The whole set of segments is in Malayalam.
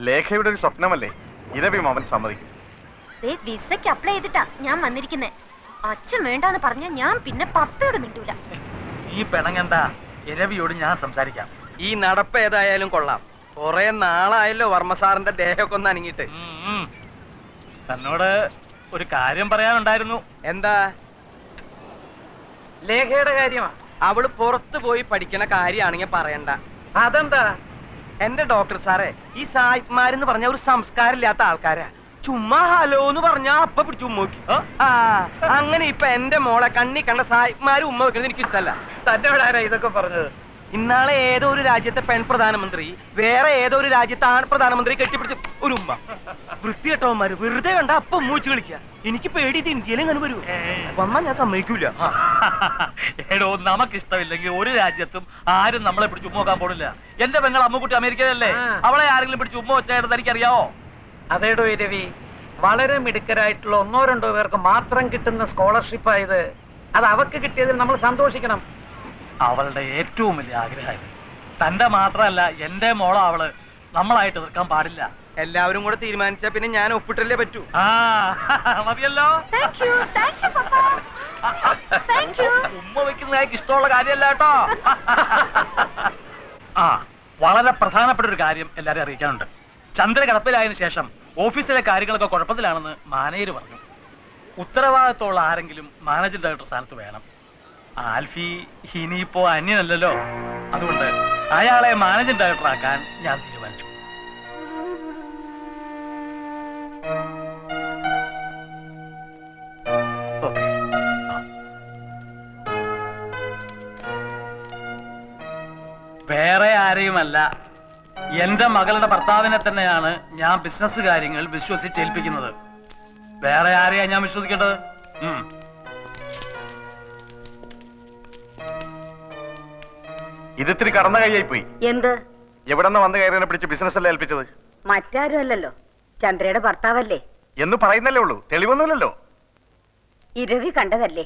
ലേഖയുടെ ഒരു സ്വപ്നമല്ലേ, ഇരവി മാമൻ സമ്മതിക്കും. വിസയ്ക്ക് അപ്ലൈ ചെയ്തിട്ടാ ഞാൻ വന്നിരിക്കുന്നേ. അച്ഛൻ വേണ്ടാന്ന് പറഞ്ഞ ഞാൻ പിന്നെ പപ്പയോട് മിണ്ടൂല. ഈ പെണങ്ങണ്ട, ഇരവിയോട് ഞാൻ സംസാരിക്കാം. ഈ നടപ്പ് ഏതായാലും കൊള്ളാം. കൊറേ നാളായല്ലോ വർമ്മ സാറിന്റെ ദേഹമൊക്കെ ഒന്ന് അനങ്ങിട്ട്. തന്നോട് ഒരു കാര്യം പറയാനുണ്ടായിരുന്നു. എന്താ? ലേഖയുടെ കാര്യമാ. അവള് പുറത്തു പോയി പഠിക്കണ കാര്യമാണെങ്കിൽ പറയണ്ട. അതെന്താ? എന്റെ ഡോക്ടർ സാറേ, ഈ സായിപ്പ്മാരെന്ന് പറഞ്ഞ ഒരു സംസ്കാരം ഇല്ലാത്ത ആൾക്കാരാ. ചുമ്മാ ഹലോ എന്ന് പറഞ്ഞാ അപ്പൊ പിടിച്ച് ഉമ്മ വെക്കും. അങ്ങനെ ഇപ്പൊ എന്റെ മോളെ കണ്ണി കണ്ട സായിപ്പ്മാര് ഉമ്മ വെക്കുന്നത് എനിക്ക് ഇഷ്ടല്ല. തന്നോട് ആരാ ഇതൊക്കെ പറഞ്ഞത്? ഇന്നാളെ ഏതോ ഒരു രാജ്യത്തെ പെൺ പ്രധാനമന്ത്രി വേറെ ഏതോ ഒരു രാജ്യത്തെ ആൺ പ്രധാനമന്ത്രി കെട്ടിപ്പിടിച്ച് ഒരു ഉമ്മ. വൃത്തികെട്ടവന്മാര് വെറുതെ കണ്ട അപ്പൊ ഉമ്മ വെച്ച് കളിക്കുക. എനിക്ക് പേടി ഇത് ഇന്ത്യയിലും അങ്ങനെ വരൂ. വന്നാ ഞാൻ സമ്മതിക്കൂല. എടോ, നമുക്കിഷ്ടമില്ലെങ്കിൽ ഒരു രാജ്യത്തും ആരും നമ്മളെ പിടിച്ച് ഉമ്മ നോക്കാൻ പോണില്ല. എന്റെ പെങ്ങൾ അമ്മുക്കുട്ടി അമേരിക്കയിലല്ലേ, അവളെ ആരെങ്കിലും പിടിച്ച് ഉമ്മ വെച്ചായിട്ട് എനിക്കറിയാവോ? അതേടോ രവി, വളരെ മിടുക്കരായിട്ടുള്ള 1-2 പേർക്ക് മാത്രം കിട്ടുന്ന സ്കോളർഷിപ്പായത്. അത് അവക്ക് കിട്ടിയതിൽ നമ്മൾ സന്തോഷിക്കണം. അവളുടെ ഏറ്റവും വലിയ ആഗ്രഹം തന്റെ മാത്രമല്ല, എന്റെ മോളോ അവള്. നമ്മളായിട്ട് എതിർക്കാൻ പാടില്ല. എല്ലാവരും കൂടെ തീരുമാനിച്ചാ പിന്നെ ഞാൻ ഒപ്പിട്ടല്ലേ പറ്റൂ. മതിയല്ലോ. ഉമ്മ വെക്കുന്നതായി ഇഷ്ടമുള്ള കാര്യമല്ല കേട്ടോ. വളരെ പ്രധാനപ്പെട്ട ഒരു കാര്യം എല്ലാരും അറിയിക്കാനുണ്ട്. ചന്ദ്ര കിടപ്പിലായതിനു ശേഷം ഓഫീസിലെ കാര്യങ്ങളൊക്കെ കുഴപ്പത്തിലാണെന്ന് മാനേജർ പറഞ്ഞു. ഉത്തരവാദിത്തമുള്ള ആരെങ്കിലും മാനേജിംഗ് ഡയറക്ടർ സ്ഥാനത്ത് വേണം. ആൽഫി ഇനിയിപ്പോ അന്യനല്ലല്ലോ, അതുകൊണ്ട് അയാളെ മാനേജിംഗ് ഡയറക്ടർ ആക്കാൻ ഞാൻ തീരുമാനിച്ചു. വേറെ ആരെയുമല്ല, എന്റെ മകളുടെ ഭർത്താവിനെ തന്നെയാണ് ഞാൻ ബിസിനസ് കാര്യങ്ങൾ വിശ്വസിച്ചേൽപ്പിക്കുന്നത്. വേറെ ആരെയാ ഞാൻ വിശ്വസിക്കേണ്ടത്? ഇതിത്തിരി കടന്ന കൈയായി പോയി. എന്ത്? എവിടെന്ന് വന്ന് കയറിനെ പിടിച്ച് ബിസിനസ് അല്ലേ ഏൽപ്പിച്ചത്? മറ്റാരും അല്ലല്ലോ, ചന്ദ്രയുടെ ഭർത്താവല്ലേ എന്ന് പറയുന്നല്ലേ ഉള്ളൂ, തെളിവൊന്നുമില്ലല്ലോ. ഇരവി കണ്ടതല്ലേ?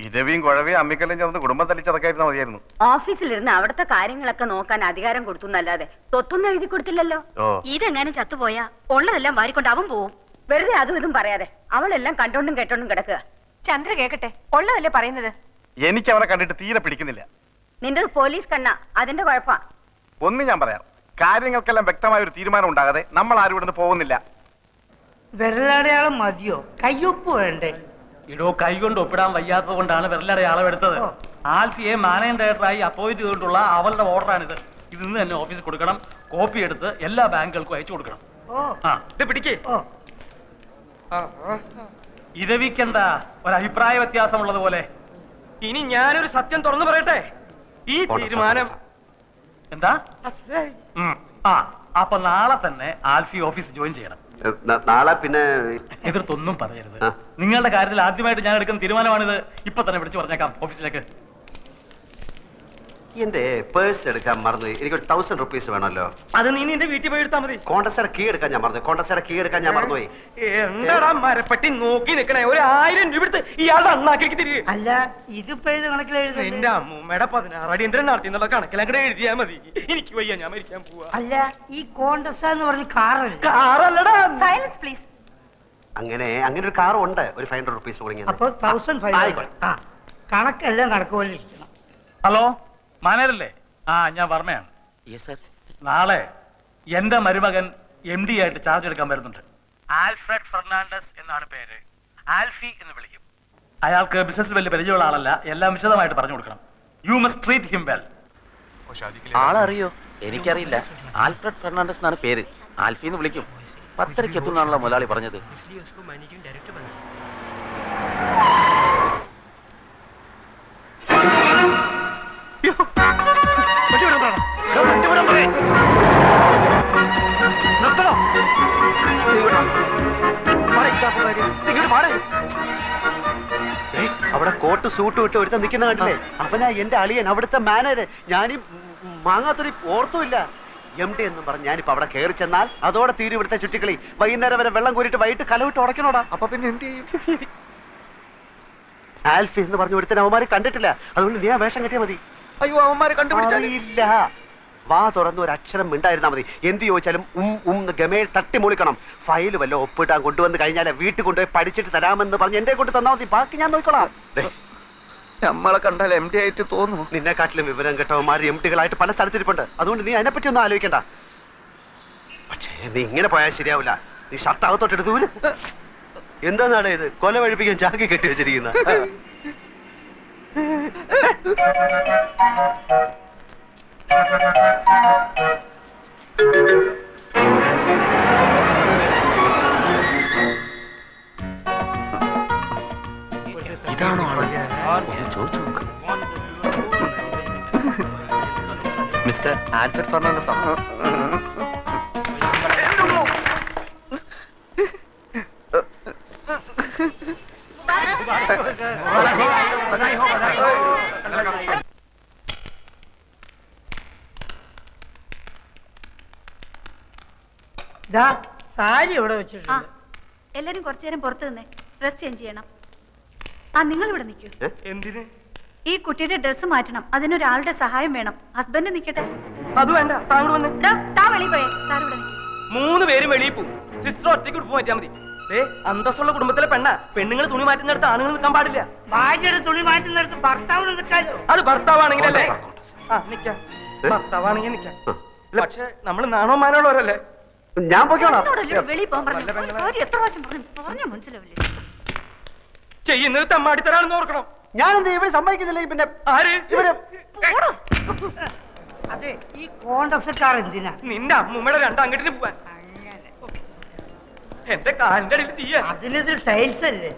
ഇരവിയും കുഴവിയും അമ്മിക്കല്ലും ചേർന്ന് കുടുംബം തല്ലിച്ചതൊക്കെയായിരുന്നു മതിയായിരുന്നു. ഓഫീസിലിരുന്ന് അവിടുത്തെ കാര്യങ്ങളൊക്കെ നോക്കാൻ അധികാരം കൊടുത്തു എന്നല്ലാതെ തൊത്തൊന്നും എഴുതി കൊടുത്തില്ലല്ലോ. ഇതെങ്ങാനും ചത്തുപോയാ ഉള്ളതെല്ലാം വാരിക്കൊണ്ട് അവൻ പോവും. വെറുതെ അതും ഇതും പറയാതെ അവളെല്ലാം കണ്ടോണ്ടും കേട്ടോണ്ടും കിടക്കുക. ചന്ദ്ര കേക്കട്ടെ, ഉള്ളതല്ലേ പറയുന്നത്. എനിക്ക് അവനെ കണ്ടിട്ട് തീരെ പിടിക്കുന്നില്ല. നിന്റെ പോലീസ് കണ്ണ, അതിന്റെ കുഴപ്പാ. ഒന്ന് ഞാൻ പറയാം, കാര്യങ്ങൾക്കെല്ലാം വ്യക്തമായ ഒരു തീരുമാനം ഉണ്ടാകാതെ നമ്മൾ ആരും ഇവിടുന്ന് പോകുന്നില്ല. വിരലടയാളം മതിയോ? കയ്യൊപ്പ് വേണ്ടേ? ഇടോ, കൈകൊണ്ട് ഒപ്പിടാൻ വയ്യാത്തത് കൊണ്ടാണ് വിരലടെ അളവെടുത്തത്. ആൽഫിയെ മാനേജിംഗ് ഡയറക്ടറായി അപ്പോയിന്റ് ചെയ്തിട്ടുള്ള അവളുടെ ഓർഡറാണിത്. ഇത് ഇന്ന് തന്നെ ഓഫീസിൽ കൊടുക്കണം. കോപ്പി എടുത്ത് എല്ലാ ബാങ്കുകൾക്കും അയച്ചു കൊടുക്കണം. പിടിക്കേ. ഇരവിക്കെന്താ ഒരഭിപ്രായ വ്യത്യാസമുള്ളത് പോലെ? ഇനി ഞാനൊരു സത്യം തുറന്നു പറയട്ടെ. ഈ തീരുമാനം എന്താ? അപ്പൊ നാളെ തന്നെ ആൽഫി ഓഫീസ് ജോയിൻ ചെയ്യണം. നാളെ പിന്നെ എതിർത്തൊന്നും പറയരുത്. നിങ്ങളുടെ കാര്യത്തിൽ ആദ്യമായിട്ട് ഞാൻ എടുക്കുന്ന തീരുമാനമാണിത്. ഇപ്പൊ തന്നെ വിളിച്ചു പറഞ്ഞേക്കാം ഓഫീസിലേക്ക്. എന്റെ പേഴ്സ് എടുക്കാൻ മറന്നു. എനിക്കൊരു 1000 റുപ്പീസ് വേണമല്ലോ. അത് നീ നിന്റെ വീട്ടിൽ പോയി എടുത്താൽ മതി. കോണ്ടസ്റ്റയുടെ കീ എടുക്കാൻ ഞാൻ മറന്നുപോയി. എന്താടാ മരപ്പെട്ടി നോക്കി നിക്കണേ? 1000 രൂപ എടുത്ത് ഇയാളുടെ അണ്ണാക്കിലേക്ക് തിരികെ. അല്ല, ഇതിപ്പോ കണക്കിൽ എന്റെ അമ്മൂമ്മയുടെ 16 അടിയന്തരം നടത്തി എന്നുള്ള കണക്കിലങ്ങടെ എഴുതിയാ മതി. എനിക്ക് വയ്യ, ഞാൻ മരിക്കാൻ പോവാ. അല്ല, ഈ കോണ്ടസ് എന്ന് പറഞ്ഞ കാറല്ലടാ. Silence please. അങ്ങനെ ഒരു കാർ ഉണ്ട്. ഒരു 500 റുപ്പീസ് കൊടുങ്ങി. അപ്പൊ 1500. കണക്കെല്ലാം കണക്കുപോലെ ഇരിക്കണം. ഹലോ, മാനേജരല്ലേ? ഞാൻ വർമ്മയാണ്. നാളെ എന്റെ മരുമകൻ MD ആയിട്ട് ചാർജ് എടുക്കാൻ വരുന്നുണ്ട്. ആൽഫ്രഡ് ഫെർണാണ്ടസ് എന്നാണ് പേര്. ആൽഫി എന്ന് വിളിക്കും. അയാൾക്ക് ബിസിനസ് വലിയ പരിചയമുള്ള ആളല്ല. എല്ലാം വിശദമായിട്ട് പറഞ്ഞു കൊടുക്കണം. You must treat him well. ആളറിയോ? എനിക്കറിയില്ല. ആൽഫ്രഡ് ഫെർണാണ്ടസ് എന്നാണ് പേര്. ആൽഫി എന്ന് വിളിക്കും. 10:30 എത്തുന്നാണല്ലോ മുതലാളി പറഞ്ഞത്. അവിടെ കോട്ട് സൂട്ട് വിട്ട് ഒരുത്ത നിൽക്കുന്ന കണ്ടില്ലേ? അവനാ എന്റെ അളിയൻ, അവിടുത്തെ മാനേജർ. ഞാനീ മാങ്ങാത്തൊരു ഓർത്തുമില്ല. MD എന്നും പറഞ്ഞ് ഞാനിപ്പോ അവിടെ കയറി ചെന്നാൽ അതോടെ തീരും ഇവിടുത്തെ ചുറ്റിക്കളി. വൈകുന്നേരം വരെ വെള്ളം കോരിട്ട് വൈകിട്ട് കലവിട്ട് ഉടക്കണോടാ. അപ്പൊ പിന്നെ എന്ത് ചെയ്യും? ആൽഫി എന്ന് പറഞ്ഞു ഒരുത്തൻ അവന്മാര് കണ്ടിട്ടില്ല. അതുകൊണ്ട് നീ ആ വേഷം കെട്ടിയാ മതി. അയ്യോ അവന്മാരെ കണ്ടുപിടിച്ചാൽ ഇല്ല. വാ തുറന്ന് ഒരു അക്ഷരം മിണ്ടായിരുന്നാ മതി. എന്ത് ചോദിച്ചാലും ഗമേ തട്ടി മുളിക്കണം. ഫയൽ വല്ല ഒപ്പിട്ടാൻ കൊണ്ടുവന്ന് കഴിഞ്ഞാൽ വീട്ടിൽ കൊണ്ടുപോയി പഠിച്ചിട്ട് തരാമെന്ന് പറഞ്ഞ് എന്റെ കൊണ്ട് തന്നാ മതി. ബാക്കി ഞാൻ നോക്കിക്കോളാം. നമ്മളെ കണ്ടാൽ MD ആയിട്ട് തോന്നുന്നു. നിന്നെക്കാട്ടിലും വിവരം കേട്ടവന്മാർ MD-കളായിട്ട് പല സ്ഥലത്തിരിപ്പുണ്ട്. അതുകൊണ്ട് നീ അതിനെപ്പറ്റി ഒന്നും ആലോചിക്കണ്ട. പക്ഷേ നീ ഇങ്ങനെ പോയാൽ ശരിയാവില്ല. നീ ഷർട്ട് അകത്തോട്ടെടുത്ത് ദൂരെ. എന്താന്നാണ് ഇത്? കൊല വഴിപ്പിക്കാൻ ചാക്കി കെട്ടി വെച്ചിരിക്കുന്ന. ഇതാണോ ആള്? ഒന്ന് ചോദിച്ചു നോക്ക്. മിസ്റ്റർ ആൽഫ്രഡ് ഫെർണാണ്ടസ് ആണോ? സാരി ഇവിടെ വെച്ചിട്ടുണ്ട്. എല്ലാരും കുറച്ചു നേരം പുറത്തു നിന്നേ, ഡ്രസ് ചേഞ്ച് ചെയ്യണം. നിങ്ങൾ ഇവിടെ നിൽക്കൂ. എന്തിന്? ഈ കുട്ടിയുടെ ഡ്രസ്സ് മാറ്റണം. അതിനൊരാളുടെ സഹായം വേണം. ഹസ്ബൻഡ് നിൽക്കട്ടെ. അത് വേണ്ട, താങ്കൾ വന്ന്. താ വെളിയിൽ പോയേ. സാർ ഇവിടെ നിൽക്കും. 3 പേരും വെളിയിൽ പോകും. സിസ്റ്റർ ഒറ്റയ്ക്ക് ഉടുപ്പ് മാറ്റിയാൽ മതി. അന്തസ്സുള്ള കുടുംബത്തിലെ പെണ്ണ. പെണ്ണുങ്ങൾ തുണി മാറ്റുന്നിടത്ത് ആണുങ്ങൾ നിൽക്കാൻ പാടില്ല. ഭാര്യയുടെ തുണി മാറ്റുന്നിടത്ത് ഭർത്താവിന് നിൽക്കാലോ. അത് ഭർത്താവാണെങ്കിലല്ലേ? നിക്കാം. ഭർത്താവാണെങ്കിൽ നിക്കാം. പക്ഷെ നമ്മൾ നാണോ മാനോളവരല്ലേ? ഞാൻ പോയിക്കോളാം. വെളിയിൽ പോകാൻ പറഞ്ഞു. എത്ര പ്രാവശ്യം പറഞ്ഞ മനസ്സിലാവില്ലേ? ചെയ്യുന്നത് തമ്മാടിത്തരാണെന്ന് ഓർക്കണം. ഞാൻ എന്ത് ഇവര് സമ്മതിക്കുന്നില്ല. പിന്നെ ആര്? ഇവര് അതെ, ഈ കോൺഗ്രസ്സുകാർ എന്തിനാ? നിന്റെ അമ്മൂമ്മയുടെ 2 അങ്ങോട്ടിന് പോവാൻ. എന്റെ കാലിന്റെ അടിയിൽ തീയ. അതിനിത് ടൈൽസ് അല്ലേ?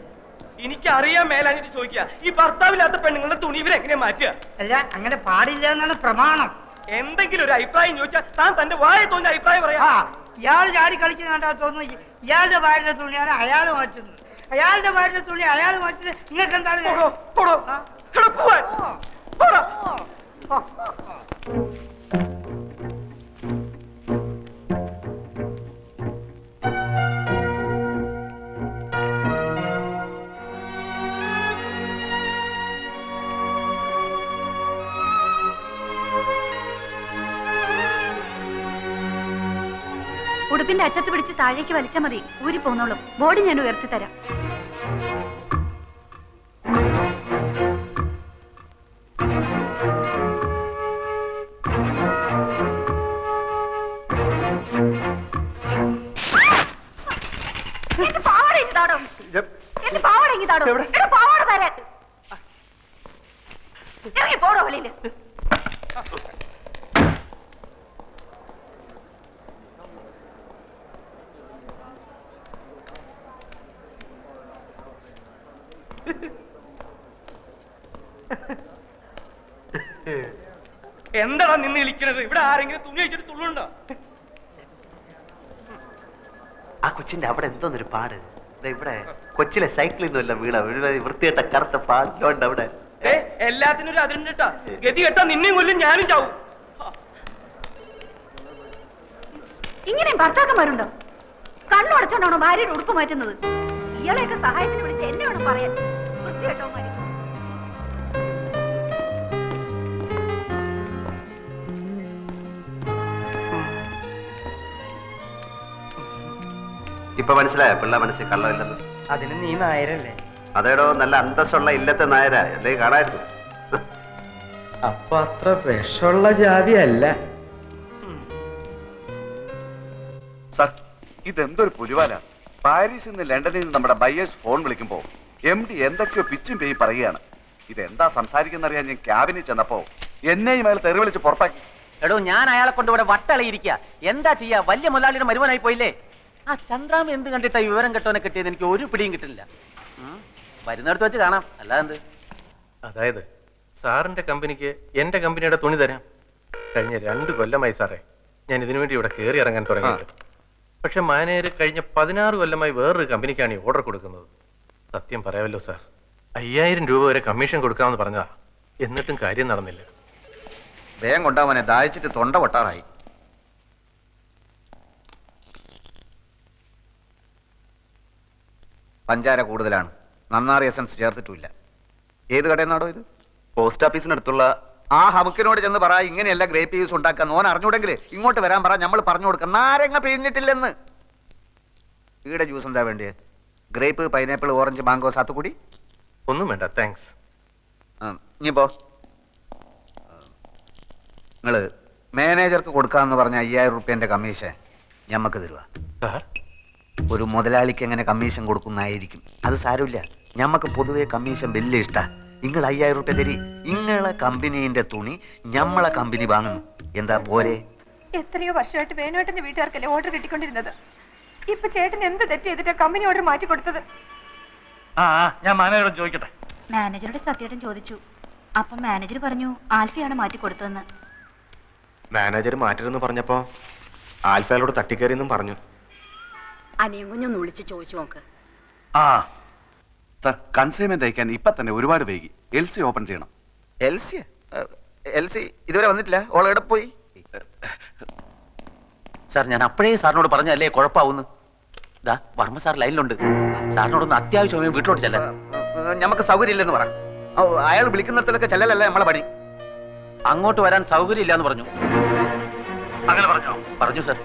എനിക്കറിയാൻ മേലാഞ്ഞിട്ട് ചോദിക്കുക, ഈ ഭർത്താവില്ലാത്ത പെണ്ണുങ്ങളുടെ തുണി ഇവരെങ്ങനെ മാറ്റുക? അല്ല, അങ്ങനെ പാടില്ല എന്നാണ് പ്രമാണം. എന്തെങ്കിലും ഒരു അഭിപ്രായം ചോദിച്ചാൽ താൻ തന്റെ വായ തോന്നിയ അഭിപ്രായം പറയാ. ഇയാൾ ചാടി കളിക്കുന്ന കണ്ടാ തോന്നുന്നു ഇയാളുടെ ഭാര്യയുടെ തുണിയാണ് അയാൾ മാറ്റുന്നത്. അയാളുടെ ഭാര്യയുടെ തുണി അയാൾ മാറ്റുന്നത്. നിങ്ങൾക്ക് എന്താണ്? ഉടുപ്പിന്റെ അറ്റത്ത് പിടിച്ച് താഴേക്ക് വലിച്ചാൽ മതി. ഊരി പോന്നോളും. ബോഡി ഞാൻ ഉയർത്തി തരാം. എന്റെ പാവാട ഇങ്ങതാടോ. എന്റെ പാവാട ഇങ്ങതാടോ. എന്റെ പാവാട തരാൻ. ഇറങ്ങി പോടോ വെളിയില്. എന്താടാ നിന്ന് വിളിക്കണത്? ഇവിടെ ആരെങ്കിലും തുണി വെച്ചിട്ട് തുള്ളുണ്ടോ? ആ കൊച്ചിന്റെ അവിടെ എന്തോന്നൊരു പാട്. ഇവിടെ കൊച്ചിലെ സൈക്കിളിൽ നിന്നല്ല വീണ വൃത്തികെട്ട കറുത്ത പാടിലുണ്ട് അവിടെ. എല്ലാത്തിനും ഒരു അതിരുണ്ടാ. ഗതി കെട്ടാ നിന്നെയും കൊല്ലും, ഞാനും ചാവും. ഇങ്ങനെയും ഭർത്താക്കന്മാരുണ്ടോ? കണ്ണുടച്ചോണ്ടാണോ ഭാര്യയുടെ ഉടുപ്പ് മാറ്റുന്നത്? ഇയാളെയൊക്കെ സഹായത്തിന് വിളിച്ച് എന്നെ വേണം പറയാൻ. വൃത്തികെട്ടവന്മാര്. ഇപ്പൊ മനസ്സിലായോ പിള്ള മനസ്സിൽ കള്ളമില്ലെന്ന്? അതിന് നീ നായരല്ലേ? അതേടോ, നല്ല അന്തസ്സുള്ള ഇല്ലത്തെ നായര അല്ലേ കാണായിരുന്നു. അപ്പൊ അത്ര വിഷമുള്ള ജാതി അല്ല. സർ, ഇതെന്തൊരു പുലിവാല. പാരീസിൽ നിന്ന് ലണ്ടനിൽ നിന്ന് നമ്മുടെ ബയേഴ്സ് ഫോൺ വിളിക്കുമ്പോ MD എന്തൊക്കെയോ പിച്ചും പേയും പറയുകയാണ്. ഇതെന്താ സംസാരിക്കുന്നറിയാൻ ഞാൻ ക്യാബിനിൽ ചെന്നപ്പോ എന്നെയും അയാൾ തെറി വിളിച്ച് പുറത്താക്കി. എടോ, ഞാൻ അയാളെ കൊണ്ട് ഇവിടെ വട്ടളയിരിക്കുക. എന്താ ചെയ്യാ? വലിയ മുതലാളിയുടെ മരുമനായി പോയില്ലേ? ആ ചന്ദ്രാമ എന്ത് കണ്ടിട്ടാ വിവരം കെട്ടോനെ കിട്ടിയത്? എനിക്ക് ഒരു പിടിയും കിട്ടില്ല. വരുന്നിടത്ത് വെച്ച് കാണാം. അല്ലാതെ അതായത് സാറിന്റെ കമ്പനിക്ക് എന്റെ കമ്പനിയുടെ തുണി തരാം. കഴിഞ്ഞ 2 കൊല്ലമായി സാറേ ഞാൻ ഇതിനു വേണ്ടി ഇവിടെ കയറി ഇറങ്ങാൻ തുടങ്ങിയിട്ട്. പക്ഷെ മാനേജർ കഴിഞ്ഞ 16 കൊല്ലമായി വേറൊരു കമ്പനിക്കാണ് ഈ ഓർഡർ കൊടുക്കുന്നത്. സത്യം പറയാമല്ലോ സാർ, 5000 രൂപ വരെ കമ്മീഷൻ കൊടുക്കാമെന്ന് പറഞ്ഞതാ. എന്നിട്ടും കാര്യം നടന്നില്ല. വേഗം കൊണ്ടാവനെ, ദാഹിച്ചിട്ട് തൊണ്ട പൊട്ടാറായി. പഞ്ചാര കൂടുതലാണ്, നന്നാറി എസൻസ് ചേർത്തിട്ടില്ല. ഏത് കടയിൽ നിന്നാടോ ഇത്? പോസ്റ്റ് ഓഫീസിനടുത്തുള്ള ആ ഹമുക്കിനോട് ചെന്ന് പറ ഇങ്ങനെയല്ല ഗ്രേപ്പ് ജ്യൂസ് ഉണ്ടാക്കാൻ. ഓൻ അറിഞ്ഞൂടെങ്കിൽ ഇങ്ങോട്ട് വരാൻ പറ, നമ്മൾ പറഞ്ഞു കൊടുക്കാം. നാരങ്ങ പിഴിഞ്ഞിട്ടില്ലെന്ന്. ഈടെ ജ്യൂസ് എന്താ വേണ്ടിയത്? Grape, pineapple, orange, mango, sathukudi? ഒന്നും വേണ്ട, താങ്ക്സ്. ഇനിയിപ്പോ നിങ്ങള് മാനേജർക്ക് കൊടുക്കാന്ന് പറഞ്ഞ 5000 റുപ്യന്റെ കമ്മീഷൻ ഞമ്മക്ക് തരുക. സാർ, ഒരു മുതലാളിക്ക് എങ്ങനെ കമ്മീഷൻ കൊടുക്കുന്നതായിരിക്കും. അത് സാരമില്ല, ഞമ്മക്ക് പൊതുവെ കമ്മീഷൻ വലിയ ഇഷ്ടാ. നിങ്ങൾ 5000 റുപ്യ തരി. നിങ്ങളെ കമ്പനീന്റെ തുണി ഞമ്മളെ കമ്പനി വാങ്ങുന്നു. എന്താ പോരെ? എത്രയോ വർഷമായിട്ട് വേണുവേട്ടന്റെ വീട്ടുകാർക്കല്ലേ ഓർഡർ കിട്ടിക്കൊണ്ടിരുന്നത്. ഇപ്പൊ ചേട്ടൻ എന്ത് തെറ്റ് ചെയ്തിട്ടാ കമ്പനി ഓർഡർ മാറ്റി കൊടുത്തത്? ഞാൻ മാനേജറോട് ചോദിക്കട്ടെ. മാനേജറുടെ സത്യേട്ടൻ ചോദിച്ചു. അപ്പം മാനേജർ പറഞ്ഞു ആൽഫിയാണ് മാറ്റി കൊടുത്തതെന്ന്. മാനേജർ മാറ്റരുതെന്ന് പറഞ്ഞപ്പോ ആൽഫയോട് തട്ടിക്കയറിയെന്നും പറഞ്ഞു. അനിയും കുഞ്ഞൊന്ന് വിളിച്ച് ചോദിച്ചു നോക്ക്. സർ, കൺസൈൻമെന്റ് അയക്കാൻ ഇപ്പൊ തന്നെ ഒരുപാട് വൈകി. LC ഓപ്പൺ ചെയ്യണം. LC ഇതുവരെ വന്നിട്ടില്ല. ഓൾ എവിടെ പോയി? സാർ, ഞാൻ അപ്പോഴേ സാറിനോട് പറഞ്ഞല്ലേ കുഴപ്പമാവുന്നു. ഇതാ വർമ്മ സാർ ലൈനിലുണ്ട്. സാറിനോടൊന്ന് അത്യാവശ്യമായി വീട്ടിലോട്ട് ചെല്ലാൻ. നമുക്ക് സൗകര്യം ഇല്ലെന്ന് പറ. അയാൾ വിളിക്കുന്നിടത്തൊക്കെ ചെല്ലലല്ല നമ്മളെ പണി. അങ്ങോട്ട് വരാൻ സൗകര്യം ഇല്ലാന്ന് പറഞ്ഞു. അങ്ങനെ പറഞ്ഞോ? പറഞ്ഞു സാർ.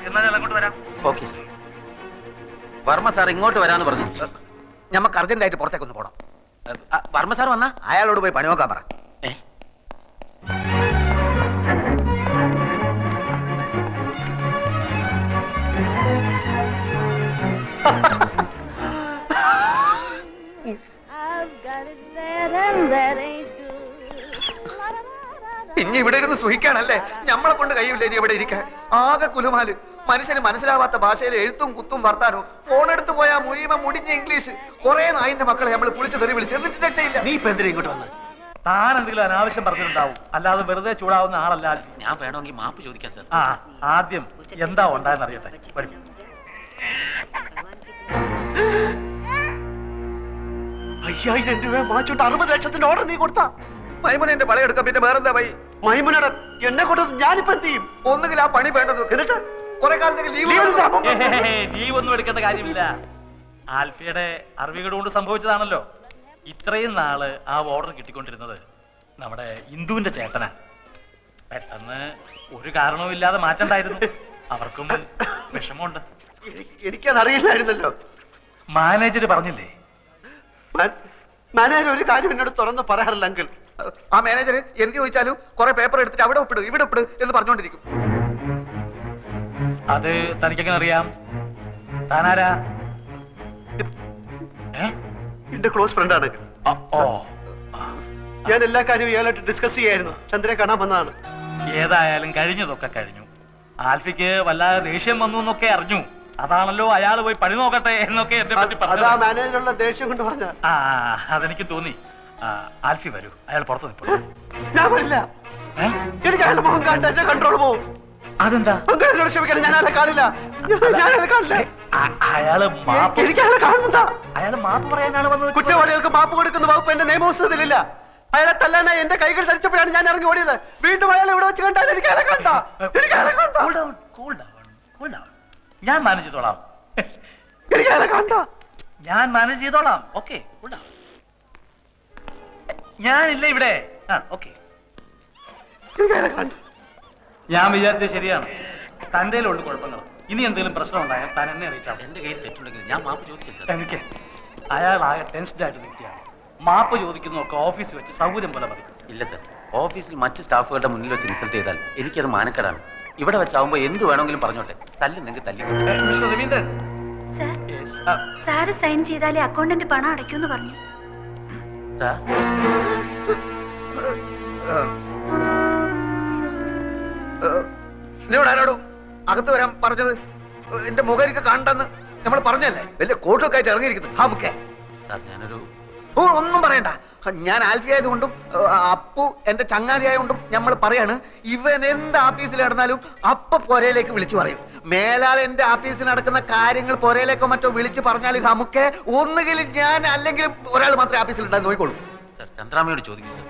എന്നാ ഞാൻ അങ്ങോട്ട് വരാം. Okay sir. വർമ്മ സാർ ഇങ്ങോട്ട് വരാന്ന് പറഞ്ഞു. നമുക്ക് അർജന്റായിട്ട് പുറത്തേക്കൊന്ന് പോകണം. വർമ്മ സാർ വന്നാ അയാളോട് പോയി പണി നോക്കാൻ പറ. ഇനി ഇവിടെ ഇരുന്ന് സുഖിക്കാണല്ലേ? നമ്മളെ കൊണ്ട് കഴിയില്ല ഇനി ഇവിടെ ഇരിക്കാൻ. ആകെ കുലുമാല്. മനുഷ്യന് മനസ്സിലാവാത്ത ഭാഷയിൽ എഴുത്തും കുത്തും വർത്താനോ. ഫോണെടുത്ത് പോയാൽ മുഴുവൻ മുടിഞ്ഞ ഇംഗ്ലീഷ്. കുറെ നായിന്റെ മക്കളെ നമ്മൾ കുളിച്ച് തെറി വിളിച്ച് എന്നിട്ട് രക്ഷയില്ല. നീ ഇപ്പൊ എന്തിനാ ഇങ്ങോട്ട് വന്ന്? താൻ എന്തെങ്കിലും അനാവശ്യം പറഞ്ഞിട്ടുണ്ടാവും, അല്ലാതെ വെറുതെ ചൂടാവുന്ന ആളല്ല ആൽഫി. ഞാൻ വേണമെങ്കിൽ മാപ്പ് ചോദിക്കാം സാർ. ആദ്യം എന്താ ഉണ്ടായെന്ന് അറിയട്ടെ. വരൂ. 5000 രൂപ വാങ്ങിച്ചോണ്ട് 60 ലക്ഷത്തിന്റെ ഓർഡർ നീ കൊടുത്താ? മൈമുനെ പളയെടുക്കാം. പിന്നെ വേറെന്താ വൈ? മൈമുനോട് എന്നെ കൊണ്ട് ഞാനിപ്പോ എന്ത് ചെയ്യും? ഒന്നുകിൽ ആ പണി വേണ്ടത് എന്നിട്ട് കുറെ കാലത്തേക്ക് ലീവ് ഒന്നും എടുക്കേണ്ട കാര്യമില്ല. ആൽഫിയുടെ അറിവുകൾ കൊണ്ട് സംഭവിച്ചതാണല്ലോ. ഇത്രയും നാള് ആ ഓർഡർ കിട്ടിക്കൊണ്ടിരുന്നത് നമ്മുടെ ഇന്ദുവിന്റെ ചേട്ടനാ. പെട്ടെന്ന് ഒരു കാരണവും ഇല്ലാതെ മാറ്റണ്ടായിരുന്നു. അവർക്കും വിഷമമുണ്ട്. എനിക്കത് അറിയില്ലായിരുന്നല്ലോ. മാനേജർ പറഞ്ഞില്ലേ? മാനേജർ ഒരു കാര്യം എന്നോട് തുറന്ന് പറയാറില്ല അങ്കിൾ. ആ മാനേജർ എന്ത് ചോദിച്ചാലും കുറെ പേപ്പർ എടുത്തിട്ട് അവിടെ ഒപ്പിട് ഇവിടെ ഒപ്പിട് എന്ന് പറഞ്ഞുകൊണ്ടിരിക്കും. അത് തനിക്കെങ്ങനെ അറിയാം? താനാരാ? എന്റെ ക്ലോസ് ഫ്രണ്ടാണ്. ഞാൻ എല്ലാ കാര്യവും ഇയാളായിട്ട് ഡിസ്കസ് ചെയ്യായിരുന്നു. ചന്ദ്രനെ കാണാൻ വന്നതാണ്. ഏതായാലും കഴിഞ്ഞതൊക്കെ കഴിഞ്ഞു. ആൽഫിക്ക് വല്ലാതെ ദേഷ്യം വന്നു എന്നൊക്കെ അറിഞ്ഞു. അതാണല്ലോ അയാൾ പോയി പണി നോക്കട്ടെ എന്നൊക്കെ എന്നെ പറ്റി പറഞ്ഞു. മാനേജറുള്ള ദേഷ്യം കൊണ്ട് പറഞ്ഞ. അതെനിക്ക് തോന്നി. ആൽഫി വരൂ, അയാൾ പുറത്തു നിൽപ്പോ. ഞാൻ വരില്ല. എനിക്ക് അയാളുടെ മുഖം കണ്ട എന്റെ കൺട്രോൾ പോവും. അതെന്താ? ക്ഷമിക്കണം, ഞാൻ അയാളെ കാണില്ല. അയാള് എനിക്ക് അയാളെ കാണണ്ട. അയാള് മാപ്പ് പറയാനാണ് വന്നത്. കുറ്റവാളികൾക്ക് മാപ്പ് കൊടുക്കുന്ന വകുപ്പ് എന്റെ നിയമപുസ്തകത്തിലില്ല. അയാളെ തല്ലാനായി എന്റെ കൈകൾ ധരിച്ചപ്പോഴാണ് ഞാൻ ഇറങ്ങി ഓടിയത്. വീണ്ടും അയാൾ ഇവിടെ വെച്ച് കണ്ടാൽ എനിക്ക് അയാളെ കണ്ട. ഞാൻ മാനേജ് ചെയ്തോളാം. എനിക്ക് അയാളെ കണ്ട. ഞാൻ മാനേജ് ചെയ്തോളാം. ഓക്കെ, ഞാനില്ല ഇവിടെ. ഓക്കെ, ഞാൻ വിചാരിച്ചത് ശരിയാണ്. തന്റെ ഉണ്ട് കുഴപ്പങ്ങൾ. ഇനി എന്തെങ്കിലും പ്രശ്നം ഉണ്ടായാൽ താൻ എന്നെ അറിയിച്ചാൽ. എന്റെ കയ്യിൽ തെറ്റുണ്ടെങ്കിൽ ഞാൻ മാപ്പ് ചോദിക്കാം സാർ. എനിക്ക് അയാൾ ആകെ ടെൻസ്ഡ് ആയിട്ട് നിൽക്കുകയാണ്. മാപ്പ് ചോദിക്കുന്നതൊക്കെ ഓഫീസിൽ വെച്ച് സൗകര്യം പോലെ മതി. ഇല്ല സാർ, ഓഫീസിൽ മറ്റു സ്റ്റാഫുകളുടെ മുന്നിൽ വെച്ച് ഇൻസൾട്ട് ചെയ്താൽ എനിക്കത് മാനക്കേടാണ്. ഇവിടെ വെച്ചാവുമ്പോ എന്ത് വേണമെങ്കിലും പറഞ്ഞോട്ടെ. തല്ലുന്നെങ്കിൽ തല്ലി. മിസ്റ്റർ രവീന്ദ്രൻ, സാറ് സൈൻ ചെയ്താലേ അക്കൗണ്ടന്റ് പണം അടയ്ക്കൂന്ന് പറഞ്ഞു. സാർ, എന്നോട് ആരോടും അകത്ത് വരാൻ പറഞ്ഞത്? എന്റെ മുഖം എനിക്ക് കണ്ടെന്ന് നമ്മൾ പറഞ്ഞല്ലേ? വലിയ കോട്ടൊക്കെ ആയിട്ട് ഇറങ്ങിയിരിക്കുന്നു. സാർ, ഞാനൊരു ഒന്നും പറയണ്ട. ഞാൻ ആൽഫി ആയതുകൊണ്ടും അപ്പു എന്റെ ചങ്ങാതി ആയതുകൊണ്ടും നമ്മൾ പറയാണ്, ഇവൻ എന്ത് ആഫീസിൽ നടന്നാലും അപ്പ പൊരയിലേക്ക് വിളിച്ചു പറയും. മേലാൽ എന്റെ ആഫീസിൽ നടക്കുന്ന കാര്യങ്ങൾ പൊരയിലേക്കോ മറ്റോ വിളിച്ചു പറഞ്ഞാൽ നമുക്ക് ഒന്നുകിൽ ഞാൻ അല്ലെങ്കിൽ ഒരാൾ മാത്രമേ ആഫീസിൽ ഉണ്ടായി നോക്കിക്കോളൂ. സാർ, ചന്ദ്രാമയോട് ചോദിക്കും സാർ.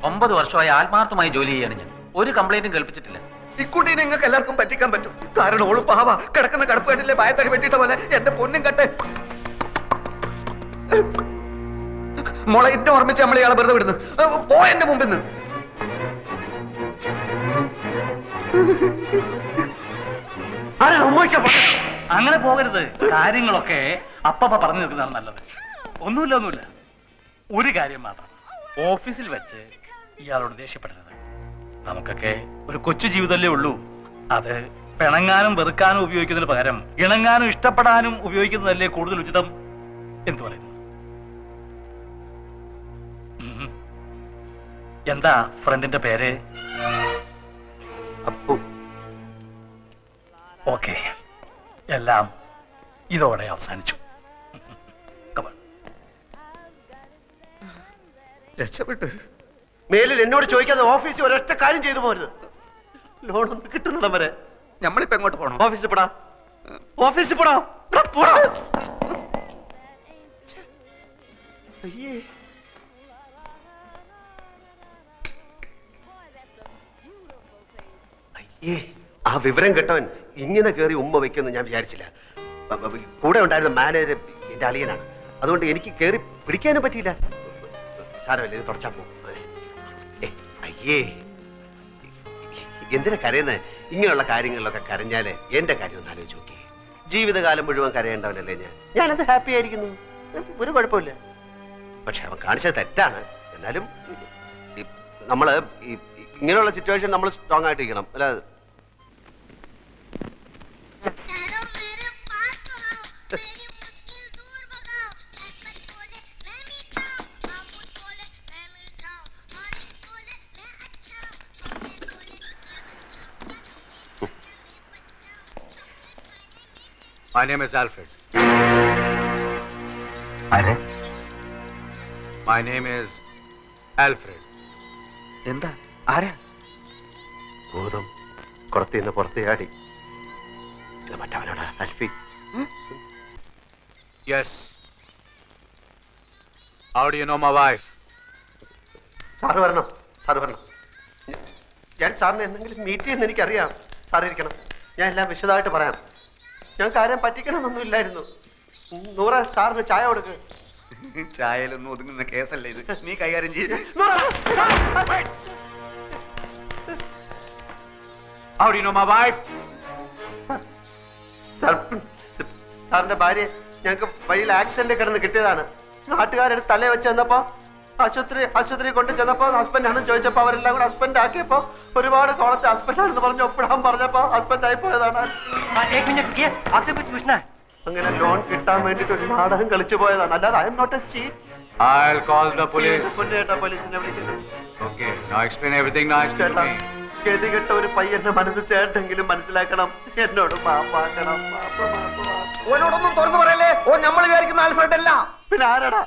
9 വർഷമായി ആത്മാർത്ഥമായി ജോലി ചെയ്യാണ് ഞാൻ. ഒരു കംപ്ലൈന്റും കേൾപ്പിച്ചിട്ടില്ല. ഇക്കുട്ടീനെ നിങ്ങൾക്ക് എല്ലാവർക്കും പറ്റിക്കാൻ പറ്റും. കാരണം ഓള് പാവ കിടക്കുന്ന കടപ്പ് കണ്ടില്ലേ, ഭയത്തടി വെട്ടിയിട്ട പോലെ. എന്റെ പൊന്നും കട്ടെ മോളെ, എന്നെ ഓർമ്മിച്ച് നമ്മൾ ഇയാളെ വെറുതെ വിടുന്നു. പോ എന്റെ മുമ്പിൽ നിന്ന്. അങ്ങനെ പോകരുത്. കാര്യങ്ങളൊക്കെ അപ്പപ്പ പറഞ്ഞു നിൽക്കുന്നതാണ് നല്ലത്. ഒന്നുമില്ല. ഒരു കാര്യം മാത്രം, ഓഫീസിൽ വെച്ച് ഇയാളോട് ദേഷ്യപ്പെടരുത്. നമുക്കൊക്കെ ഒരു കൊച്ചു ജീവിതമല്ലേ ഉള്ളൂ. അത് പിണങ്ങാനും വെറുക്കാനും ഉപയോഗിക്കുന്നതിന് പകരം ഇണങ്ങാനും ഇഷ്ടപ്പെടാനും ഉപയോഗിക്കുന്നതല്ലേ കൂടുതൽ ഉചിതം. എന്തു പറയുന്നു? എന്താ ഫ്രണ്ടിന്റെ പേര്? അപ്പു. ഓക്കെ, എല്ലാം ഇതോടെ അവസാനിച്ചു. രക്ഷപ്പെട്ട് മേലിൽ എന്നോട് ചോദിക്കാതെ ഓഫീസിൽ ഒരൊറ്റ കാര്യം ചെയ്തു പോരുത്. ലോൺ ഒന്ന് കിട്ടുന്നിടം വരെ നമ്മളിപ്പോ എങ്ങോട്ട് പോകണം? ഓഫീസിൽ പോടാ. അയ്യേ, അയ്യേ, ആ വിവരം കേട്ടവൻ ഇങ്ങനെ കയറി ഉമ്മ വെക്കുമെന്ന് ഞാൻ വിചാരിച്ചില്ല. കൂടെ ഉണ്ടായിരുന്ന മാനേജർ എന്റെ അളിയനാണ്. അതുകൊണ്ട് എനിക്ക് കയറി പിടിക്കാനും പറ്റിയില്ല. സാരമല്ല, ഇത് തുടച്ചാ പോകും. അയ്യേ, എന്തിനാ കരയുന്നത്? ഇങ്ങനെയുള്ള കാര്യങ്ങളിലൊക്കെ കരഞ്ഞാല് എന്റെ കാര്യം ഒന്ന് ആലോചിച്ച് നോക്കി. ജീവിതകാലം മുഴുവൻ കരയേണ്ടവനല്ലേ ഞാനത് ഹാപ്പി ആയിരിക്കുന്നു, ഒരു കുഴപ്പമില്ല. പക്ഷെ അവൻ കാണിച്ചത് തെറ്റാണ്. എന്നാലും നമ്മള് ഇങ്ങനെയുള്ള സിറ്റുവേഷൻ നമ്മൾ സ്ട്രോങ് ആയിട്ടിരിക്കണം. അല്ല, My name is Alfred. My name is Alfred. എന്താ? ആരാ? ഭൂതം കുളത്തിന്ന് പുറത്തേയാടി. ഇത് മറ്റവനോടാ, അൽഫി. Yes. How do you know my wife? Sir വരണം. ഞാൻ സാറിനെ എന്തെങ്കിലും മീറ്റ് ചെയ്യുന്ന എനിക്കറിയാം. സാറ് ഇരിക്കണം, ഞാൻ എല്ലാം വിശദമായിട്ട് പറയാം. ഞങ്ങൾക്ക് ആരെയും പറ്റിക്കണമെന്നൊന്നും ഇല്ലായിരുന്നു. നൂറ, സാറിന് ചായ കൊടുക്ക്. ചായയിലൊന്നും ഒതുങ്ങുന്ന കേസല്ലേ ഇത്, നീ കൈകാര്യം ചെയ്യും. How do you know my wife? സാറിന്റെ ഭാര്യ ഞങ്ങൾക്ക് വഴിയിൽ ആക്സിഡന്റ് കിടന്ന് കിട്ടിയതാണ്. നാട്ടുകാരെടുത്ത് തലയെ വെച്ച് ചെന്നപ്പോ ആശുപത്രി കൊണ്ട് ചെന്നപ്പോ ഹസ്ബൻഡ് ആണെന്ന് ചോദിച്ചപ്പോ അവരെല്ലാം കൂടെ ഹസ്ബൻഡ് ആക്കിയപ്പോ ഒരുപാട് കോളത്തെ ഹസ്ബൻഡ് ആണെന്ന് പറഞ്ഞു ഒപ്പിടാൻ പറഞ്ഞപ്പോ ഹസ്ബൻഡ് ആയി പോയതാണ്. അങ്ങനെ ലോൺ കിട്ടാൻ വേണ്ടിട്ട് ഒരു നാടകം കളിച്ചു പോയതാണ്. അല്ലാതെ I am not a cheat. I'll call the police. പോലീസിനെ വിളിക്കുന്നു. Okay, now explain everything nice to me. ഗതികെട്ട ഒരു പയ്യന്റെ മനസ്സ് ചേട്ടെങ്കിലും മനസ്സിലാക്കണം. എന്നോട് മാപ്പാക്കണം. ഓനോടൊന്നും തുറന്നു പറയല്ലേ. ഓ, നമ്മൾ വിചാരിക്കുന്ന ആൽഫ്രഡ് അല്ല. പിന്നെ ആരാടാ?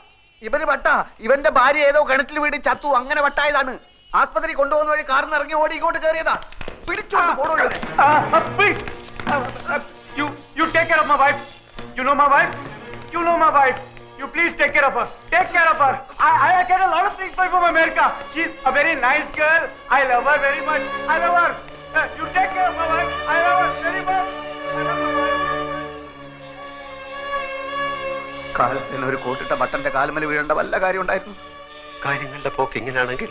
ഇവന് വട്ട. ഇവന്റെ ഭാര്യ ഏതോ കിണറ്റിൽ വീട് ചത്തു, അങ്ങനെ വട്ടായതാണ്. ആസ്പത്രി കൊണ്ടുപോകുന്ന വഴി കാറിന് ഇറങ്ങി ഓടി ഇങ്ങോട്ട് കയറിയതാ. പിടിച്ചോണ്ട് പോണോ? You take care of my wife. You know my wife. You please take care of her. Take care of her. I get a lot of things from America. She's a very nice girl. I love her very much. I love her. You take care of my wife. I love her very much. I love my wife. കാലത്തിന് ഒരു കോട്ടിട്ട ബട്ടന്റെ കാൽമല വീഴേണ്ട വല്ല കാര്യം ഉണ്ടായിരുന്നു? കാര്യങ്ങളുടെ പോക്ക് ഇങ്ങനെയാണെങ്കിൽ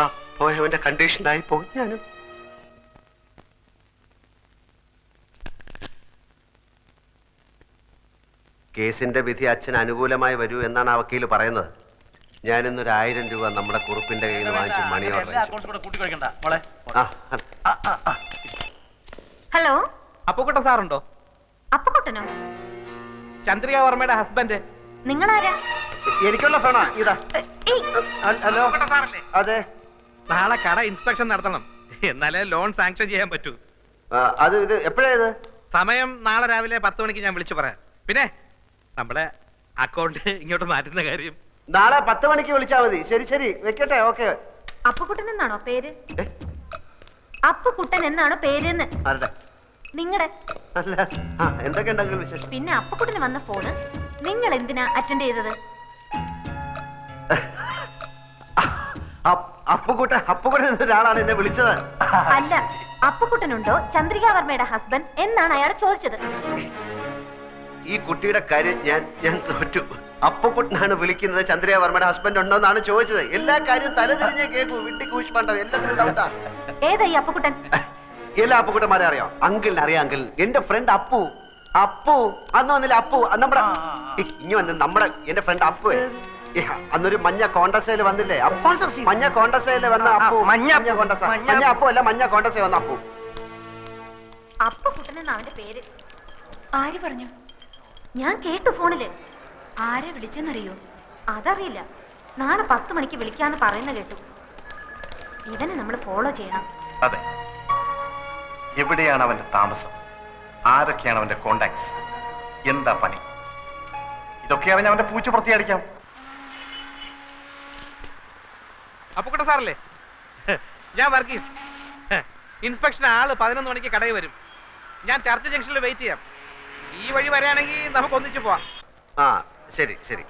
ആ പോയവന്റെ കണ്ടീഷനായി പോകും ഞാനും. കേസിന്റെ വിധി അച്ഛന് അനുകൂലമായി വരൂ എന്നാണ് ആ വക്കീല് പറയുന്നത്. ഞാനിന്നൊരു 1000 രൂപ നമ്മുടെ കുറുപ്പിന്റെ കയ്യിൽ നിന്ന് വാങ്ങിച്ച് മണി ഓർഡർ. ഹലോ, അപ്പുക്കുട്ടൻ സാറുണ്ടോ? അപ്പുക്കുട്ടനോ? ചന്ദ്രിക വർമ്മയുടെ ഹസ്ബൻഡ്. നിങ്ങളാരാ? എനിക്കുള്ള ഫോണാ ഇതാ. ഹലോ, അതെ. നാളെ കട ഇൻസ്പെക്ഷൻ നടത്തണം, എന്നാലേ ലോൺ സാങ്ഷൻ ചെയ്യാൻ പറ്റൂ. അത് ഇത് എപ്പോഴാ ഇത്? സമയം നാളെ രാവിലെ 10 മണിക്ക് ഞാൻ വിളിച്ചു പറയാം. പിന്നെ നമ്മുടെ അക്കൗണ്ട് ഇങ്ങോട്ട് മാറ്റുന്ന കാര്യം നാളെ 10 മണിക്ക് വിളിച്ചാൽ മതി. ശരി, വെക്കട്ടെ. ഓക്കെ. അപ്പുക്കുട്ടൻ എന്നാണോ പേര്? അപ്പുക്കുട്ടൻ എന്നാണോ പേരെന്ന്? നിങ്ങളുടെ. അല്ല, എന്തൊക്കെ ഉണ്ടെങ്കിലും വിശേഷം. പിന്നെ അപ്പുക്കുട്ടന് വന്ന ഫോണ് നിങ്ങൾ എന്തിനാ അറ്റൻഡ് ചെയ്തത്? അപ്പുക്കുട്ടൻ ഒരാളാണ് എന്നെ വിളിച്ചത്. അല്ല, അപ്പുക്കുട്ടനുണ്ടോ ചന്ദ്രികാവർമ്മയുടെ ഹസ്ബൻഡ് എന്നാണ് അയാൾ ചോദിച്ചത്. ഈ കുട്ടിയുടെ കാര്യം ഞാൻ തോറ്റു. അപ്പുക്കുട്ടനാണ് വിളിക്കുന്നത്. ചന്ദ്രികാവർമ്മയുടെ ഹസ്ബൻഡ് ഉണ്ടോ എന്നാണ് ചോദിച്ചത്. എല്ലാ കാര്യവും തലതിരിഞ്ഞേ കേൾക്കൂ. വിട്ടി കൂഷ്പണ്ടോ എല്ലാത്തിനും ഡൗട്ടാ. ഏതായി അപ്പുക്കുട്ടൻ? എല്ലാ അപ്പുകുട്ടന്മാരെ അറിയാം. അങ്കിളിനെ അറിയാം. അങ്കിൾ എന്റെ ഫ്രണ്ട് അപ്പു. അപ്പു അന്ന് വന്നില്ല. അപ്പു നമ്മുടെ ഇനി വന്ന് നമ്മുടെ എന്റെ ഫ്രണ്ട് അപ്പു അന്നൊരു മഞ്ഞ കോണ്ടസയില് വന്നില്ലേ? മഞ്ഞ കോണ്ടസയില് വന്ന അപ്പു. മഞ്ഞ അപ്പു അല്ല, മഞ്ഞ കോണ്ടസയിൽ വന്ന അപ്പു. അപ്പുകുട്ടനെന്ന് അവന്റെ പേര്. ആര് പറഞ്ഞു? ഞാൻ കേട്ടു ഫോണില്. ആരെ വിളിച്ചെന്നറിയോ? അതറിയില്ല. നാളെ 10 മണിക്ക് വിളിക്കാന്ന് പറയുന്ന കേട്ടു. ഇവനെ നമ്മൾ ഫോളോ ചെയ്യണം. അതെ. എവിടെയാണ് അവന്റെ താമസം? ആരൊക്കെയാണ് അവന്റെ കോണ്ടാക്ട്സ്? എന്താ പണി? ഇതൊക്കെ അവൻ അവന്റെ പൂച്ച പുറത്തിയടിക്കാം. അപ്പുകുട്ട സാറല്ലേ? ഞാൻ വർഗീസ്. ഇൻസ്പെക്ഷൻ ആള് 11 മണിക്ക് കടയിൽ വരും. ഞാൻ ചർച്ച് ജംഗ്ഷനിൽ വെയിറ്റ് ചെയ്യാം. ഈ വഴി വരാണെങ്കിൽ നമുക്ക് ഒന്നിച്ചു പോവാം. ആ ശരി ശരി.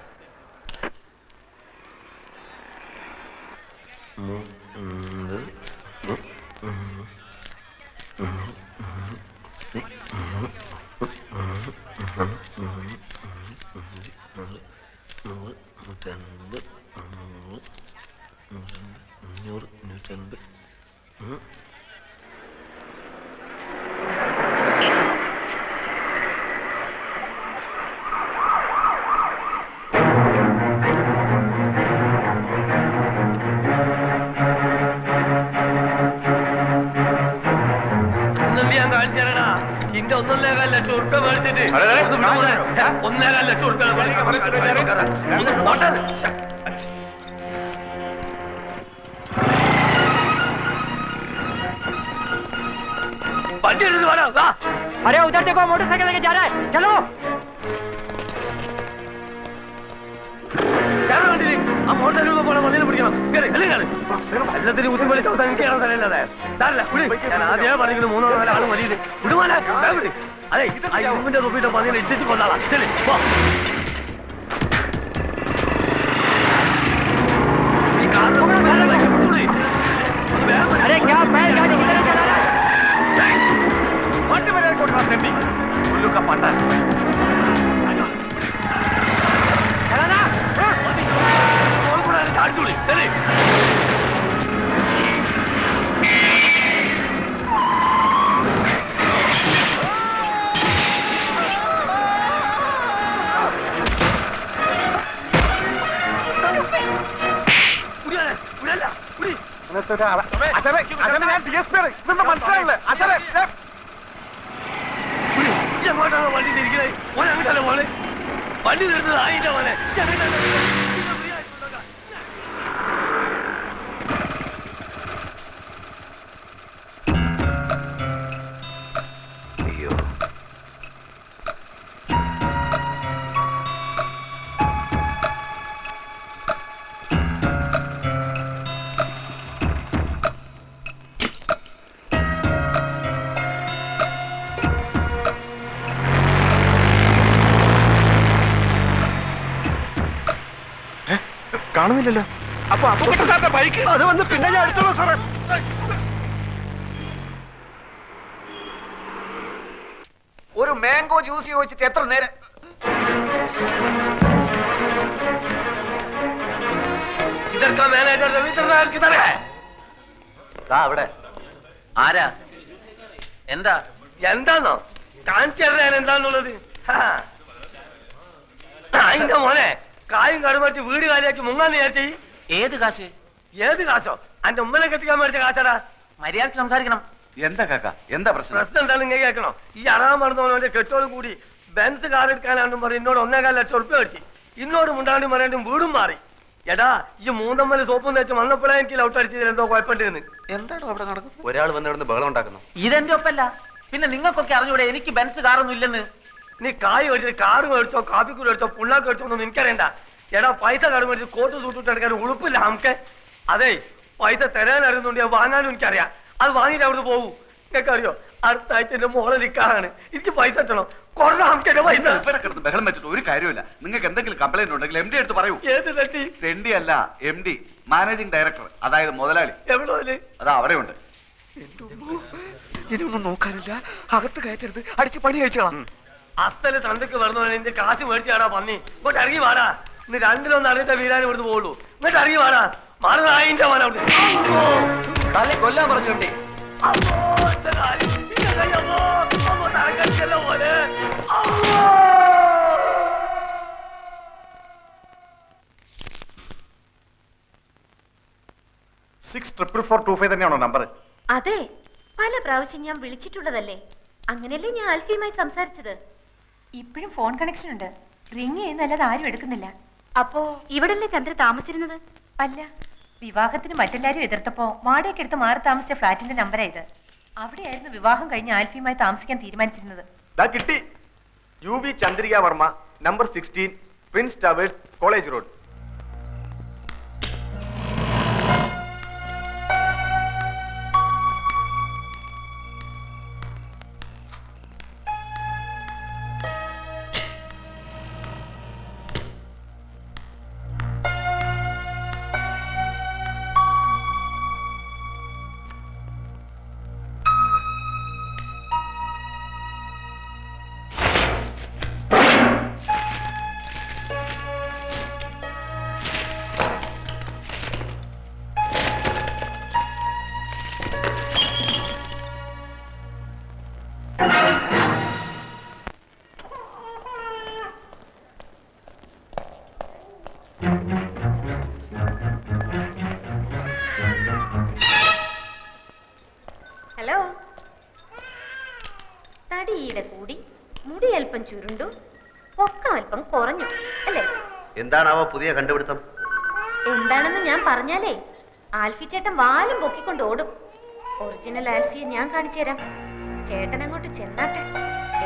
ഇന്റെ 1.25 ലക്ഷം ഉറുപ്പ്യ മേടിച്ചിട്ട് 1.25 ലക്ഷം ഉറുപ്പ്യ वंडी वाला अरे उधर देखो मोटरसाइकिल लेके जा रहा है चलो മോട്ടോർ പോണ വണ്ടിയിൽ പിടിക്കണം എല്ലാത്തിനും ബുദ്ധിമുട്ടി ചോദിച്ചാൽ എനിക്ക് കാണാൻ സ്ഥലമില്ലാതെ സാറില്ല ഞാൻ ആദ്യമേ പറഞ്ഞിട്ട് 3-4 ആള് മതി വിടുമാല അതെ ആ ഇരുമ്പിന്റെ തൊപ്പിട്ട് പതിനെ ഇടിച്ചു കൊണ്ടാളാ ചെല്ലി ഈ കാറിന് വിട്ടൂടി अरे क्या बैल गाड़ी किधर चला रहा है वंडी मेरे को ट्रस्ट नहीं उल्लू का पता चला ना बोल पूरा झाड़ चुली चले വണ്ടി തിരിക്കണേ ഓൻ അങ്ങോട്ടല്ലേ പോണേ വണ്ടി തീർന്നത് ആയില്ല പോലെ അയ്യോ കാണുന്നില്ലല്ലോ. അപ്പൊ അപ്പുകുട്ട സാറിന്റെ ബൈക്ക് അത് വന്ന് പിന്നെ ഞാൻ എടുത്തോളൂ സാറേ. ഒരു മാംഗോ ജ്യൂസ് ചോദിച്ചിട്ട് എത്ര നേരം? മാനേജർ രവീന്ദ്രനാഥ് കിതറേ അവിടെ ആരാ എന്താ എന്താന്നോ കാണിച്ചു തരാൻ എന്താന്നുള്ളത് അതിന്റെ മോനെ കായും കടുമറിച്ച് വീട് കാലിയാക്കി മുങ്ങാന്ന് വിചാരിച്ചേ ഏത് കാശ്? ഏത് കാശോ? അന്റെ ഉമ്മനെ കെട്ടിക്കാൻ മേടിച്ച കാശാടാ. മര്യാദക്ക് സംസാരിക്കണം. എന്താ കാക്ക എന്താ പ്രശ്നം? പ്രശ്നം എന്താണ് ഇങ്ങനെ കേൾക്കണോ? ഈ അറാൻ മറന്നവന്റെ കെട്ടോടും കൂടി ബെൻസ് കാർ എടുക്കാനാണെന്നും പറഞ്ഞ് എന്നോട് 1.25 ലക്ഷം ഉറുപ്പ്യ മേടിച്ചു. ഇന്നോട് മുണ്ടാണ്ടും പറയാണ്ടും വീടും മാറി. എടാ ഈ മൂന്നമ്മല് സോപ്പും തേച്ച് വന്നപ്പോഴേ എനിക്ക് ലൗട്ട് അടിച്ചതിൽ എന്തോ കുഴപ്പമുണ്ടെന്ന്. എന്താണോ അവിടെ നടക്കുന്നത്? ഒരാൾ വന്നിവിടുന്ന് ബഹളം ഉണ്ടാക്കുന്നു. ഇതെന്റെ ഒപ്പല്ല. പിന്നെ നിങ്ങൾക്കൊക്കെ അറിഞ്ഞൂടെ എനിക്ക് ബെൻസ് കാറൊന്നും ഇല്ലെന്ന്? നീ കായ് മേടിച്ചത് കാറ് മേടിച്ചോ കാപ്പിക്കൂര് മേടിച്ചോ പുണ്ണാക്ക് മേടിച്ചോ ഒന്നും എനിക്കറിയണ്ട. എടാ പൈസ കട മേടിച്ച് കോട്ട് സൂട്ടിട്ട് എടുക്കാൻ ഉളുപ്പില്ല നമുക്ക്. അതെ പൈസ തരാൻ അറിയുന്നുണ്ട് വാങ്ങാനും എനിക്കറിയാം. അത് വാങ്ങിയിട്ട് അവിടുന്ന് പോകും. നിങ്ങൾക്ക് അറിയോ അടുത്ത ആഴ്ച എന്റെ മോളെ നിൽക്കാറാണ്. എനിക്ക് പൈസ കിട്ടണം. കൊറേ നമുക്ക് എന്റെ പൈസ ബഹളം വെച്ചിട്ട് ഒരു കാര്യമില്ല. നിങ്ങൾക്ക് എന്തെങ്കിലും കംപ്ലൈന്റ് ഉണ്ടെങ്കിൽ MD എടുത്ത് പറയൂ. ഏത് തട്ടി? തെണ്ടി അല്ല, MD മാനേജിംഗ് ഡയറക്ടർ, അതായത് മുതലാളി. എവിടെ? അതാ അവിടെ ഉണ്ട്. ഇനി ഒന്നും നോക്കാനില്ല, അകത്ത് കയറ്റരുത്, അടിച്ച് പണി കഴിച്ചോളാം. അസല് തന്തക്ക് പറഞ്ഞു എന്റെ കാശ് മേടിച്ചാടാ പന്നി. ഇങ്ങോട്ട് ഇറങ്ങി വാടാ. ഇന്ന് രണ്ടിലൊന്നും അറിഞ്ഞിട്ട വീരാൻ ഇവിടുന്ന് പോകുള്ളൂ. ഇങ്ങോട്ട് ഇറങ്ങി വാടാ. മാറുന്ന ആയിന്റെ മോനെ അവിടുന്ന് കൊല്ലാൻ പറഞ്ഞു. അമ്മോ തന്നെയാണോ നമ്പർ? അതെ, പല പ്രാവശ്യം ഞാൻ വിളിച്ചിട്ടുള്ളതല്ലേ. അങ്ങനെയല്ലേ ഞാൻ ആൽഫിയുമായി സംസാരിച്ചത്. ഇപ്പോഴും ഫോൺ കണക്ഷൻ ഉണ്ട്. റിങ് ചെയ്യുന്നല്ലാതെ ആരും എടുക്കുന്നില്ല. അപ്പോ ഇവിടല്ലേ ചന്ദ്ര താമസിച്ചിരുന്നത്? അല്ല, വിവാഹത്തിന് മറ്റെല്ലാരും എതിർത്തപ്പോ വാടകയ്ക്ക് എടുത്ത് മാറി താമസിച്ച ഫ്ലാറ്റിന്റെ നമ്പറാ ഇത്. അവിടെയായിരുന്നു വിവാഹം കഴിഞ്ഞ് ആൽഫിയുമായി താമസിക്കാൻ തീരുമാനിച്ചിരുന്നത്. കിട്ടി. UB Chandrika Varma, number 16, Prince towers, college road. Hello. തടിയുടെ കൂടി, മുടി അല്പം ചുരുണ്ടു, പൊക്കം അല്പം കുറഞ്ഞു അല്ലേ? എന്താണാവോ പുതിയ കണ്ടുപിടുത്തം? എന്താണെന്ന് ഞാൻ പറഞ്ഞാലേ ആൽഫി ചേട്ടൻ വാലും പൊക്കിക്കൊണ്ട് ഓടും. ഒറിജിനൽ ആൽഫിയെ ഞാൻ കാണിച്ചു തരാം. ചേട്ടൻ അങ്ങോട്ട് ചെന്നാട്ടെ.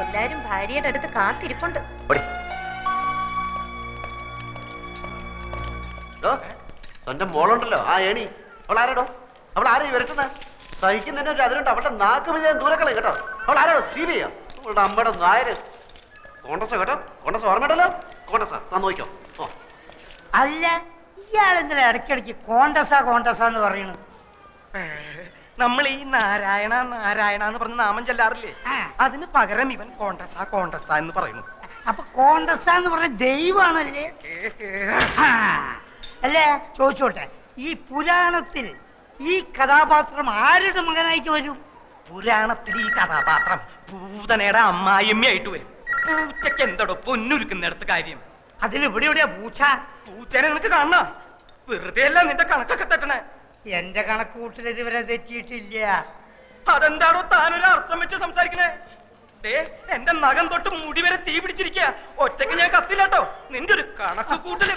എല്ലാരും ഭാര്യയുടെ അടുത്ത് കാത്തിരിപ്പുണ്ട്. തന്റെ മോളുണ്ടല്ലോ ആ ഏണി, അവൾ ആരാടോ? അവൾ ആരെയും വരട്ടുന്ന സഹിക്കുന്നതിന്റെ ഒരു അതിലുണ്ട്. അവളുടെ നാക്ക് വിജയം ദൂരക്കളെ കേട്ടോ. അവൾ ആരാടോ? സീരിയ അവളുടെ അമ്മയുടെ നായര്. കോൺഗ്രസ് കേട്ടോ, കോൺഗ്രസ് ഓർമ്മയുണ്ടല്ലോ. കോൺഗ്രസ് താൻ നോക്കിക്കോ. അല്ല, ഇയാളെന്തിനാ ഇടയ്ക്കിടയ്ക്ക് കോണ്ടസ എന്ന് പറയുന്നു? നമ്മൾ ഈ നാരായണ നാരായണ എന്ന് പറഞ്ഞ നാമം ചെല്ലാറില്ലേ, അതിന് പകരം ഇവൻ കോണ്ടസ എന്ന് പറയുന്നു. അപ്പൊ കോണ്ടസ എന്ന് പറഞ്ഞ ദൈവമാണല്ലേ? അല്ലേ, ചോദിച്ചോട്ടെ, ഈ പുരാണത്തിൽ ഈ കഥാപാത്രം ആരുടെ മകനായിട്ട് വരും? പുരാണത്തിൽ ഈ കഥാപാത്രം പൂതനയുടെ അമ്മായിയമ്മയായിട്ട് വരും. പൂച്ചക്ക് എന്തോടോ പൊന്നുരുക്കുന്നിടത്ത് കാര്യം. അതിലിവിടെ എവിടെയാ പൂച്ച? പൂച്ചനെ നിനക്ക് കാണണ? വെറുതെ അല്ല നിന്റെ കണക്കൊക്കെ തെറ്റണേ. എന്റെ കണക്ക് കൂട്ടിൽ ഇതുവരെ തെറ്റിയിട്ടില്ല. അതെന്താണോ താനൊരു അർത്ഥം വെച്ച് സംസാരിക്കണേ? എന്റെ നഖം തൊട്ട് മുടി വരെ തീ പിടിച്ചിരിക്കുക. ഒറ്റയ്ക്ക് ഞാൻ കത്തില്ലാട്ടോ. നിന്റെ ഒരു കണക്ക് കൂട്ടല്